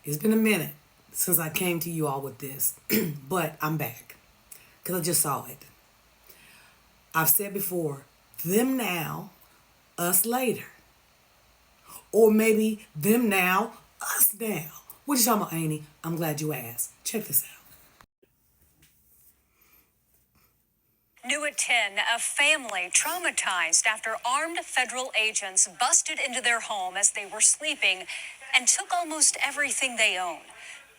It's been a minute since I came to you all with this, but I'm back because I just saw it. I've said before, them now, us later. Or maybe them now, us now. What you talking about, Annie? I'm glad you asked. Check this out. New at 10, a family traumatized after armed federal agents busted into their home as they were sleeping and took almost everything they own.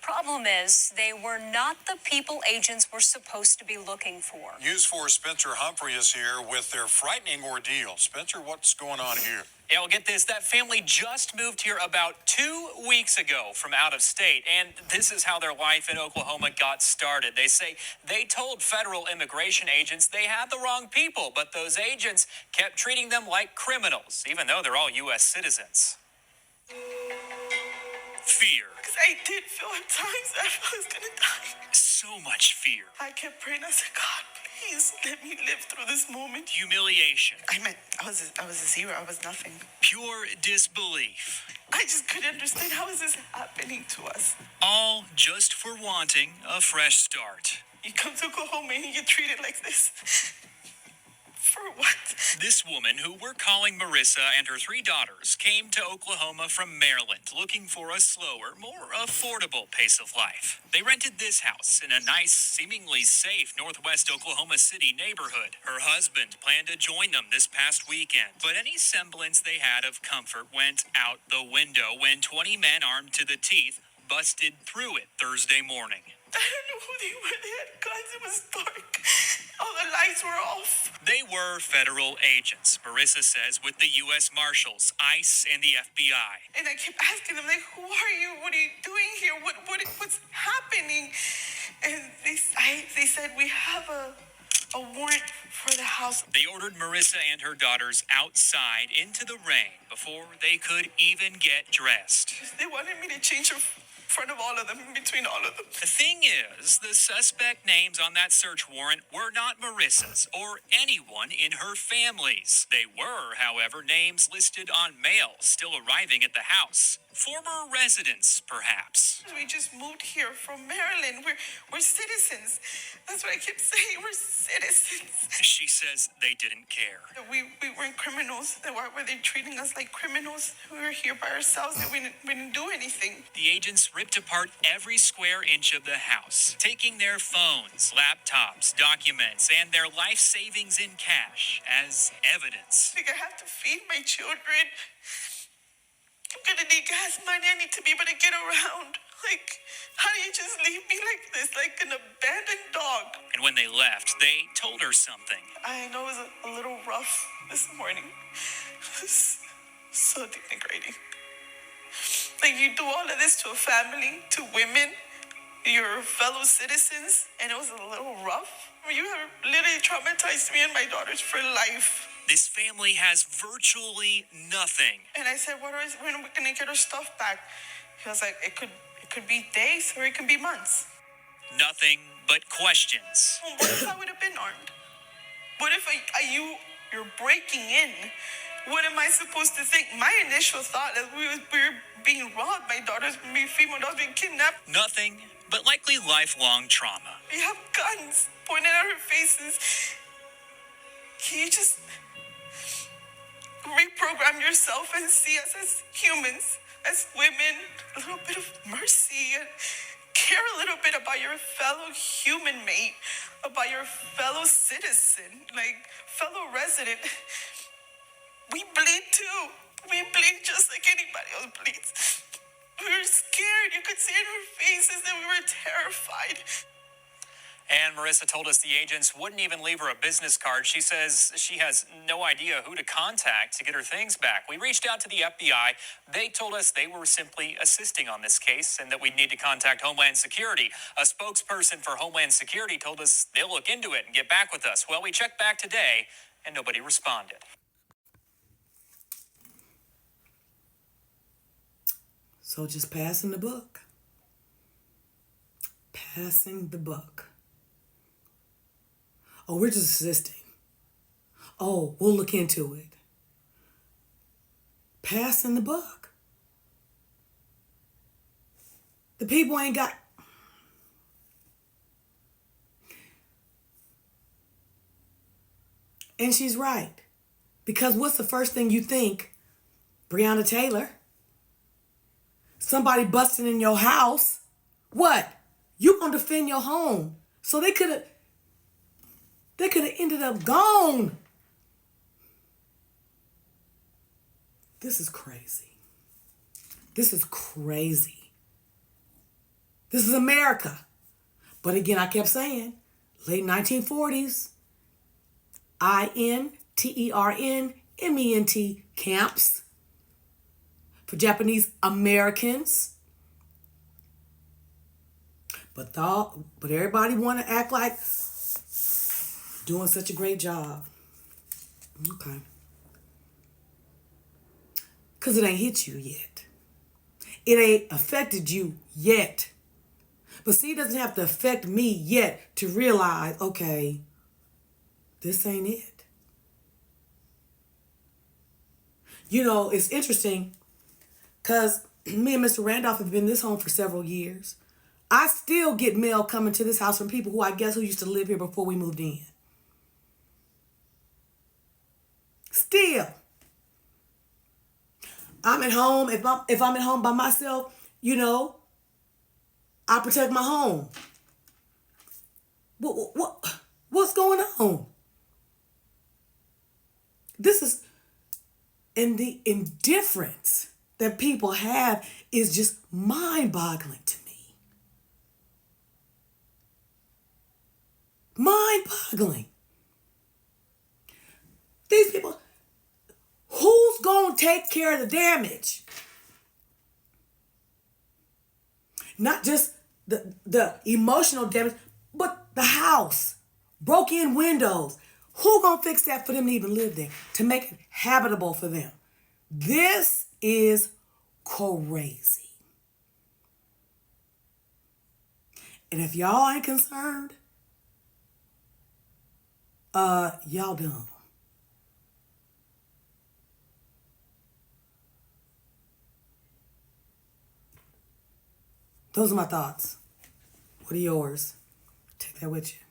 Problem is, they were not the people agents were supposed to be looking for. News 4 Spencer Humphrey is here with their frightening ordeal. Spencer, what's going on here? Yeah, well, get this. That family just moved here about 2 weeks ago from out of state, and this is how their life in Oklahoma got started. They say they told federal immigration agents they had the wrong people, but those agents kept treating them like criminals, even though they're all U.S. citizens. Fear. Because I did feel at times that I was going to die. So much fear. I kept praying. I said, God, please let me live through this moment. Humiliation. I was a zero. I was nothing. Pure disbelief. I just couldn't understand, how is this happening to us? All just for wanting a fresh start. You come to Oklahoma and you get treated like this. For what? This woman, who we're calling Marissa, and her 3 daughters came to Oklahoma from Maryland looking for a slower, more affordable pace of life. They rented this house in a nice, seemingly safe northwest Oklahoma City neighborhood. Her husband planned to join them this past weekend, but any semblance they had of comfort went out the window when 20 men armed to the teeth busted through it Thursday morning. I don't know who they were. They had guns. It was dark. All the lights were off. They were federal agents, Marissa says, with the U.S. Marshals, ICE, and the FBI. And I kept asking them, like, who are you? What are you doing here? What's happening? And they said, we have a warrant for the house. They ordered Marissa and her daughters outside into the rain before they could even get dressed. They wanted me to change in front of all of them, in between all of them. The thing is, the suspect names on that search warrant were not Marissa's or anyone in her family's. They were, however, names listed on mail still arriving at the house. Former residents, perhaps. We just moved here from Maryland. We're citizens. That's what I kept saying. We're citizens. She says they didn't care. We weren't criminals. Why were they treating us like criminals? We were here by ourselves and we didn't do anything. The agents ripped apart every square inch of the house, taking their phones, laptops, documents, and their life savings in cash as evidence. I have to feed my children. I'm gonna need gas money. I need to be able to get around. Like, how do you just leave me like this, like an abandoned dog? And when they left, they told her something. I know it was a little rough this morning. It was so denigrating. Like, you do all of this to a family, to women, your fellow citizens, and it was a little rough. You have literally traumatized me and my daughters for life. This family has virtually nothing. And I said, when are we gonna get our stuff back? He was like, it could be days or it could be months. Nothing but questions. What if I would have been armed? What if you're breaking in? What am I supposed to think? My initial thought is we were being robbed. My daughters, my female daughters, being kidnapped. Nothing but likely lifelong trauma. We have guns pointed at our faces. Can you just reprogram yourself and see us as humans, as women, a little bit of mercy, and care a little bit about your fellow human mate, about your fellow citizen, like fellow resident. We bleed too. We bleed just like anybody else bleeds. We were scared. You could see in our faces that we were terrified. And Marissa told us the agents wouldn't even leave her a business card. She says she has no idea who to contact to get her things back. We reached out to the FBI. They told us they were simply assisting on this case and that we'd need to contact Homeland Security. A spokesperson for Homeland Security told us they'll look into it and get back with us. Well, we checked back today and nobody responded. So just passing the buck. Passing the buck. Oh, we're just assisting. Oh, we'll look into it. Passing the buck. The people ain't got... And she's right. Because what's the first thing you think? Breonna Taylor. Somebody busting in your house. What? You gonna defend your home. So they could have ended up gone. This is crazy. This is crazy. This is America. But again, I kept saying, late 1940s, INTERNMENT camps for Japanese Americans. But everybody want to act like doing such a great job. Okay. Because it ain't hit you yet. It ain't affected you yet. But see, it doesn't have to affect me yet to realize, okay, this ain't it. You know, it's interesting because me and Mr. Randolph have been in this home for several years. I still get mail coming to this house from people who I guess who used to live here before we moved in. Still. I'm at home. If I'm at home by myself, you know, I protect my home. What's going on? This is... And the indifference that people have is just mind-boggling to me. Mind-boggling. These people, who's going to take care of the damage? Not just the emotional damage, but the house. Broke in windows. Who gonna fix that for them to even live there? To make it habitable for them? This is crazy. And if y'all ain't concerned, y'all dumb. Those are my thoughts. What are yours? Take that with you.